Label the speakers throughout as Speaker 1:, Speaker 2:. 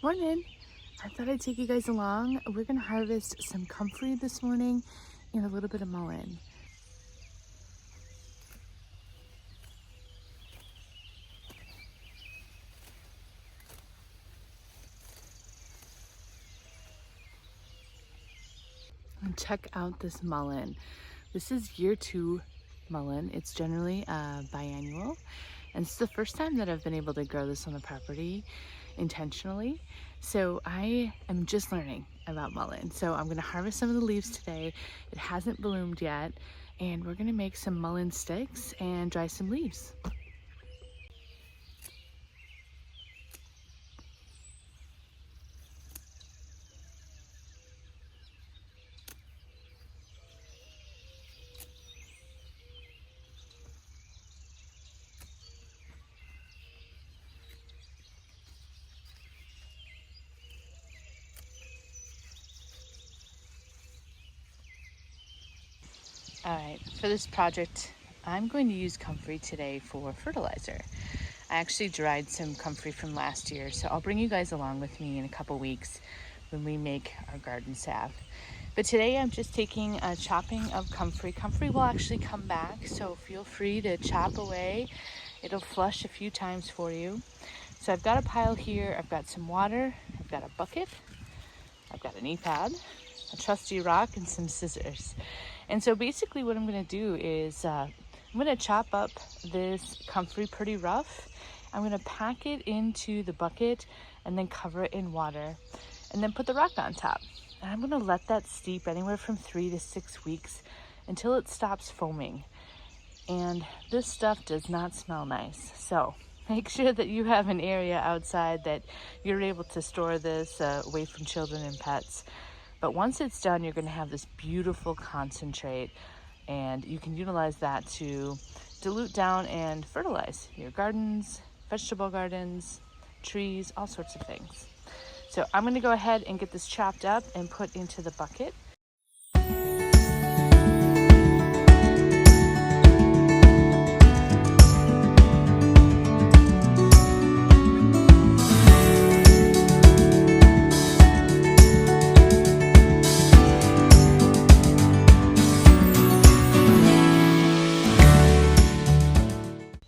Speaker 1: Morning. I thought I'd take you guys along. We're gonna harvest some comfrey this morning and a little bit of mullein. And check out this mullein. This is year 2 mullein. It's generally biannual. And it's the first time that I've been able to grow this on the property intentionally. So I am just learning about mullein. So I'm gonna harvest some of the leaves today. It hasn't bloomed yet. And we're gonna make some mullein sticks and dry some leaves. All right, for this project, I'm going to use comfrey today for fertilizer. I actually dried some comfrey from last year, so I'll bring you guys along with me in a couple weeks when we make our garden salve. But today I'm just taking a chopping of comfrey. Comfrey will actually come back, so feel free to chop away. It'll flush a few times for you. So I've got a pile here, I've got some water, I've got a bucket, I've got an e-pad, a trusty rock, and some scissors. And so basically what I'm gonna do is I'm gonna chop up this comfrey pretty rough. I'm gonna pack it into the bucket and then cover it in water and then put the rock on top. And I'm gonna let that steep anywhere from 3 to 6 weeks until it stops foaming. And this stuff does not smell nice. So make sure that you have an area outside that you're able to store this away from children and pets. But once it's done, you're gonna have this beautiful concentrate, and you can utilize that to dilute down and fertilize your gardens, vegetable gardens, trees, all sorts of things. So I'm gonna go ahead and get this chopped up and put into the bucket.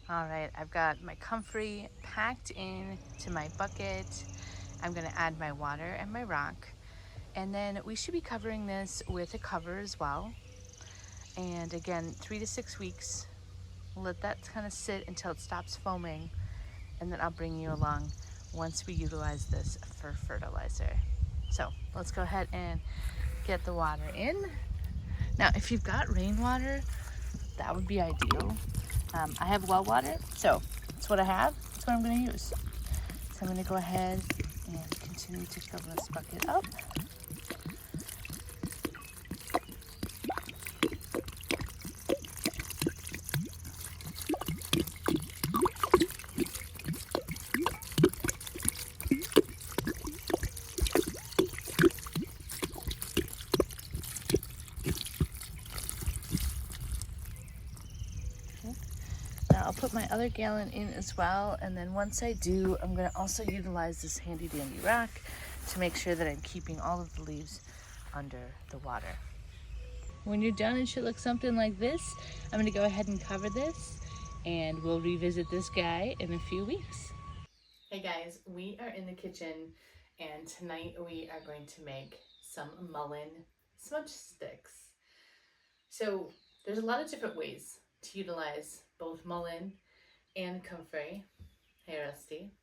Speaker 1: All right, I've got my comfrey packed into my bucket. I'm gonna add my water and my rock. And then we should be covering this with a cover as well. And again, 3 to 6 weeks. Let that kind of sit until it stops foaming. And then I'll bring you along once we utilize this for fertilizer. So let's go ahead and get the water in. Now, if you've got rainwater, that would be ideal. I have well water, so that's what I have. That's what I'm gonna use. So I'm gonna go ahead and continue to fill this bucket up. Now I'll put my other gallon in as well, and then once I do, I'm gonna also utilize this handy dandy rock to make sure that I'm keeping all of the leaves under the water. When you're done, it should look something like this. I'm gonna go ahead and cover this, and we'll revisit this guy in a few weeks. Hey guys, we are in the kitchen, and tonight we are going to make some mullein smudge sticks. So there's a lot of different ways to utilize both mullein and comfrey. Hey Rusty.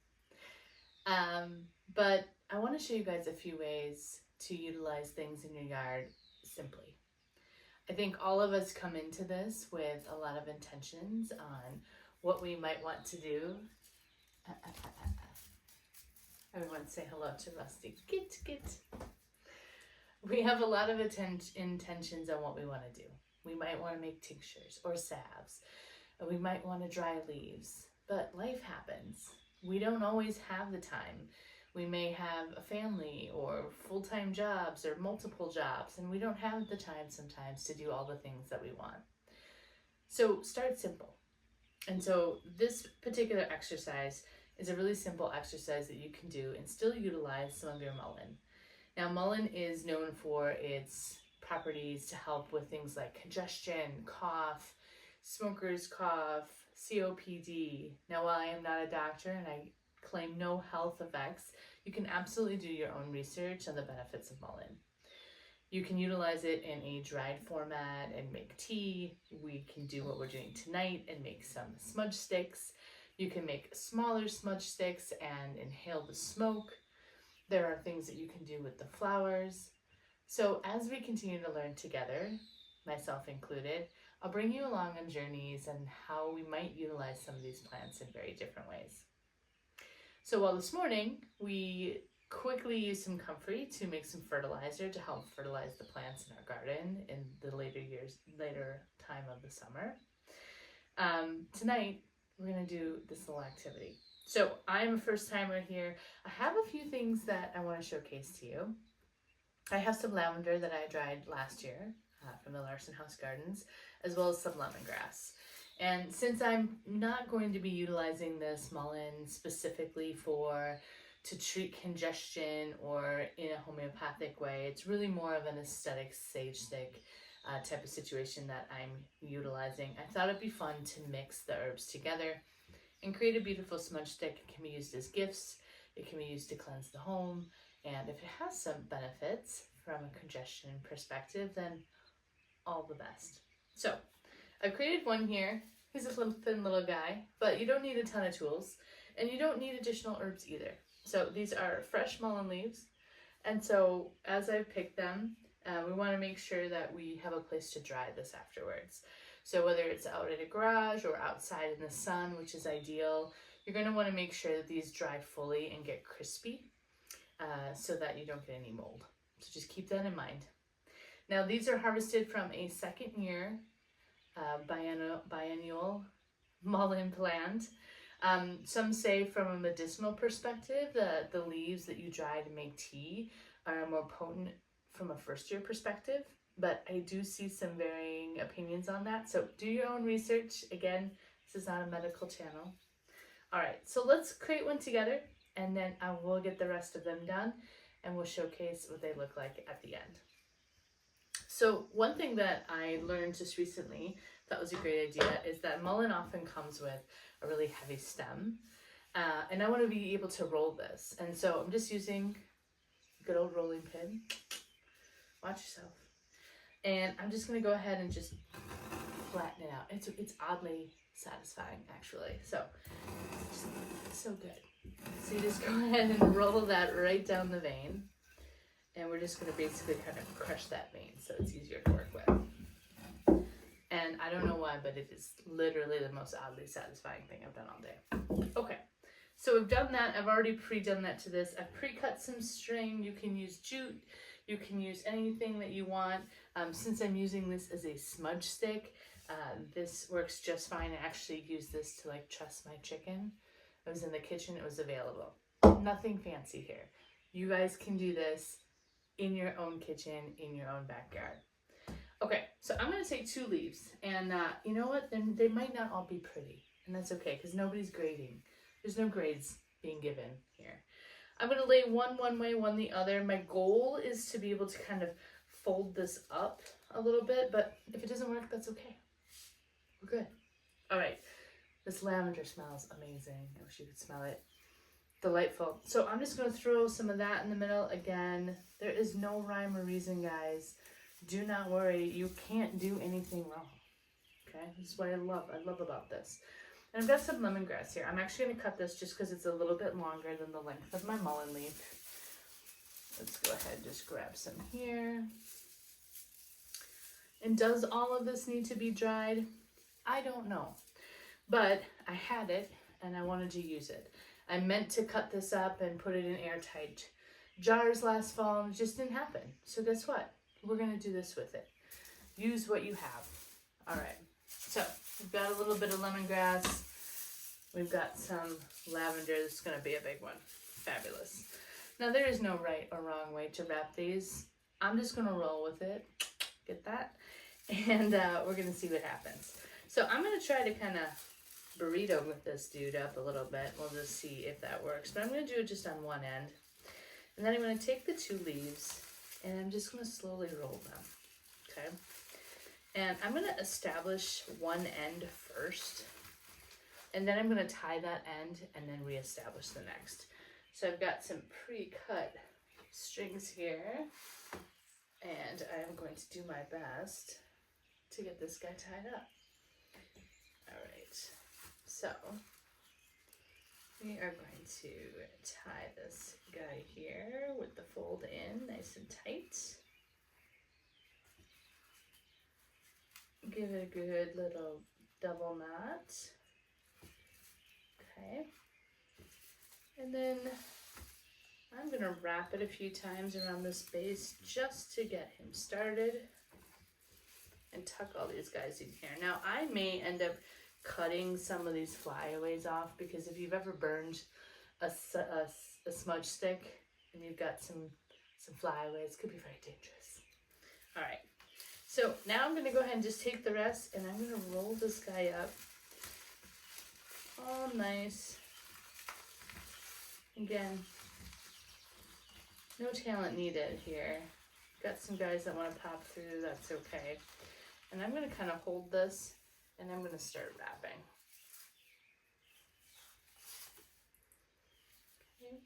Speaker 1: But I want to show you guys a few ways to utilize things in your yard simply. I think all of us come into this with a lot of intentions on what we might want to do. Everyone say hello to Rusty. Get. We have a lot of intentions on what we want to do. We might want to make tinctures or salves. We might want to dry leaves, but life happens. We don't always have the time. We may have a family or full-time jobs or multiple jobs, and we don't have the time sometimes to do all the things that we want. So start simple. And so this particular exercise is a really simple exercise that you can do and still utilize some of your mullein. Now, mullein is known for its properties to help with things like congestion, cough, smoker's cough, COPD. Now, while I am not a doctor and I claim no health effects, you can absolutely do your own research on the benefits of mullein. You can utilize it in a dried format and make tea. We can do what we're doing tonight and make some smudge sticks. You can make smaller smudge sticks and inhale the smoke. There are things that you can do with the flowers. So as we continue to learn together, myself included, I'll bring you along on journeys and how we might utilize some of these plants in very different ways. So while this morning we quickly used some comfrey to make some fertilizer to help fertilize the plants in our garden in the later time of the summer, tonight we're going to do this little activity. So I'm a first timer here. I have a few things that I want to showcase to you. I have some lavender that I dried last year from the Larson House Gardens, as well as some lemongrass. And since I'm not going to be utilizing this mullein specifically to treat congestion or in a homeopathic way, it's really more of an aesthetic sage stick type of situation that I'm utilizing. I thought it'd be fun to mix the herbs together and create a beautiful smudge stick. It can be used as gifts, it can be used to cleanse the home, and if it has some benefits from a congestion perspective, then all the best. So I've created one here. He's a little thin little guy, but you don't need a ton of tools, and you don't need additional herbs either. So these are fresh mullein leaves, and so as I pick them, we want to make sure that we have a place to dry this afterwards. So whether it's out at a garage or outside in the sun, which is ideal, you're going to want to make sure that these dry fully and get crispy so that you don't get any mold. So just keep that in mind. Now these are harvested from a second year biennial mullein plant. Some say from a medicinal perspective that the leaves that you dry to make tea are more potent from a first year perspective, but I do see some varying opinions on that. So do your own research. Again, this is not a medical channel. All right, so let's create one together and then I will get the rest of them done and we'll showcase what they look like at the end. So one thing that I learned just recently that was a great idea is that mullein often comes with a really heavy stem. And I want to be able to roll this. And so I'm just using a good old rolling pin. Watch yourself. And I'm just going to go ahead and just flatten it out. It's oddly satisfying, actually. So, so good. So you just go ahead and roll that right down the vein. And we're just going to basically kind of crush that vein so it's easier to work with. And I don't know why, but it is literally the most oddly satisfying thing I've done all day. Okay, so we've done that. I've already pre-done that to this. I've pre-cut some string. You can use jute. You can use anything that you want. Since I'm using this as a smudge stick, this works just fine. I actually used this to like truss my chicken. I was in the kitchen. It was available. Nothing fancy here. You guys can do this in your own kitchen, in your own backyard. Okay, so I'm going to take 2 leaves, and you know what? Then they might not all be pretty, and that's okay because nobody's grading. There's no grades being given here. I'm going to lay one way, one the other. My goal is to be able to kind of fold this up a little bit, but if it doesn't work, that's okay. We're good. All right, this lavender smells amazing. I wish you could smell it. Delightful. So I'm just going to throw some of that in the middle. Again, there is no rhyme or reason, guys. Do not worry. You can't do anything wrong. Okay? This is what I love about this. And I've got some lemongrass here. I'm actually going to cut this just because it's a little bit longer than the length of my mullein leaf. Let's go ahead and just grab some here. And does all of this need to be dried? I don't know. But I had it and I wanted to use it. I meant to cut this up and put it in airtight jars last fall and it just didn't happen. So guess what? We're going to do this with it. Use what you have. All right. So we've got a little bit of lemongrass. We've got some lavender. This is going to be a big one. Fabulous. Now there is no right or wrong way to wrap these. I'm just going to roll with it. Get that? And we're going to see what happens. So I'm going to try to kind of burrito with this dude up a little bit. We'll just see if that works. But I'm going to do it just on one end. And then I'm going to take the 2 leaves and I'm just going to slowly roll them. Okay. And I'm going to establish one end first. And then I'm going to tie that end and then reestablish the next. So I've got some pre-cut strings here. And I'm going to do my best to get this guy tied up. All right. So we are going to tie this guy here with the fold in nice and tight. Give it a good little double knot. Okay. And then I'm going to wrap it a few times around this base just to get him started and tuck all these guys in here. Now I may end up cutting some of these flyaways off because if you've ever burned a smudge stick and you've got some flyaways, it could be very dangerous. All right, so now I'm going to go ahead and just take the rest and I'm going to roll this guy up all nice. Again, no talent needed here. Got some guys that want to pop through, that's okay. And I'm going to kind of hold this and I'm going to start wrapping. Okay.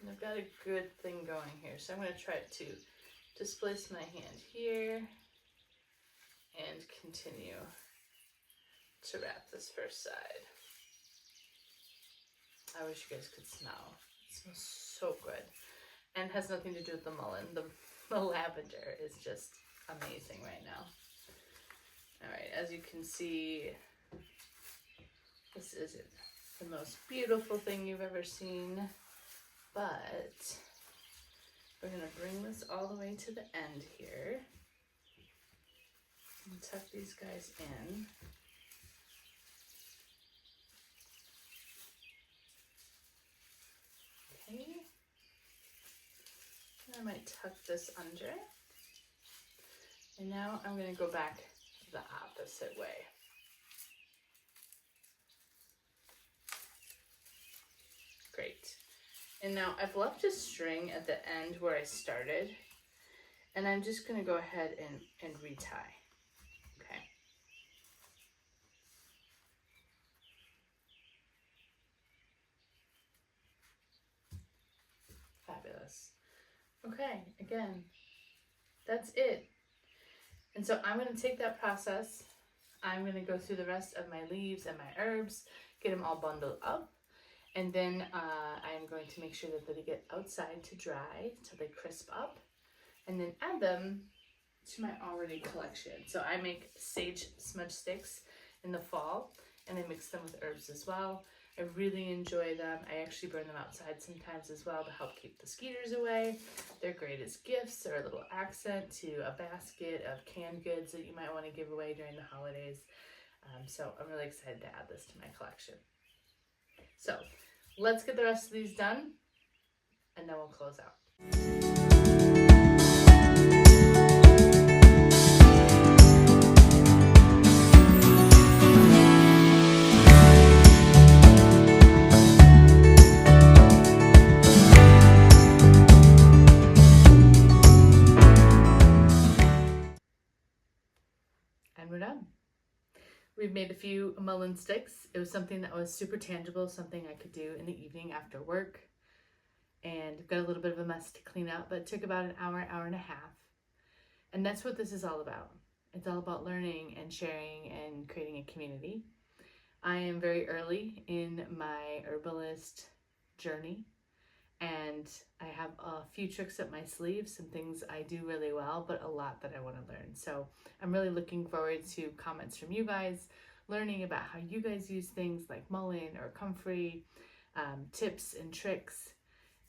Speaker 1: And I've got a good thing going here. So I'm going to try to displace my hand here and continue to wrap this first side. I wish you guys could smell. It smells so good. And has nothing to do with the mullein. The lavender is just amazing right now. All right, as you can see, this isn't the most beautiful thing you've ever seen, but we're gonna bring this all the way to the end here and tuck these guys in. Okay, I might tuck this under. And now I'm gonna go back the opposite way. Great. And now I've left a string at the end where I started, and I'm just going to go ahead and retie. Okay. Fabulous. Okay, again, that's it. And so I'm going to take that process. I'm going to go through the rest of my leaves and my herbs, get them all bundled up. And then I'm going to make sure that they get outside to dry till they crisp up. And then add them to my already collection. So I make sage smudge sticks in the fall and I mix them with herbs as well. I really enjoy them. I actually burn them outside sometimes as well to help keep the skeeters away. They're great as gifts or a little accent to a basket of canned goods that you might want to give away during the holidays. So I'm really excited to add this to my collection. So let's get the rest of these done and then we'll close out. And we're done. We've made a few mullein sticks. It was something that was super tangible, something I could do in the evening after work. And got a little bit of a mess to clean up, but it took about an hour, hour and a half. And that's what this is all about. It's all about learning and sharing and creating a community. I am very early in my herbalist journey, and I have a few tricks up my sleeve, some things I do really well, but a lot that I want to learn. So I'm really looking forward to comments from you guys, learning about how you guys use things like mullein or comfrey, tips and tricks.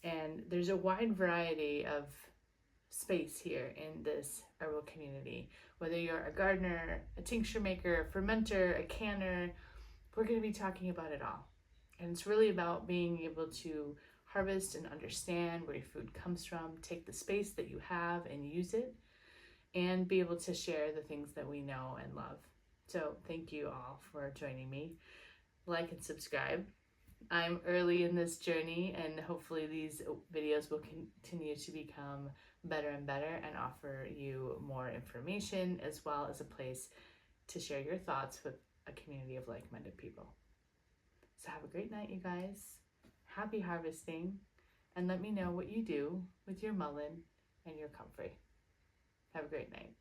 Speaker 1: And there's a wide variety of space here in this herbal community. Whether you're a gardener, a tincture maker, a fermenter, a canner, we're going to be talking about it all. And it's really about being able to harvest and understand where your food comes from, take the space that you have and use it, and be able to share the things that we know and love. So thank you all for joining me. like and subscribe. I'm early in this journey, and hopefully these videos will continue to become better and better and offer you more information as well as a place to share your thoughts with a community of like-minded people. So have a great night, you guys. Happy harvesting, and let me know what you do with your mullein and your comfrey. Have a great night.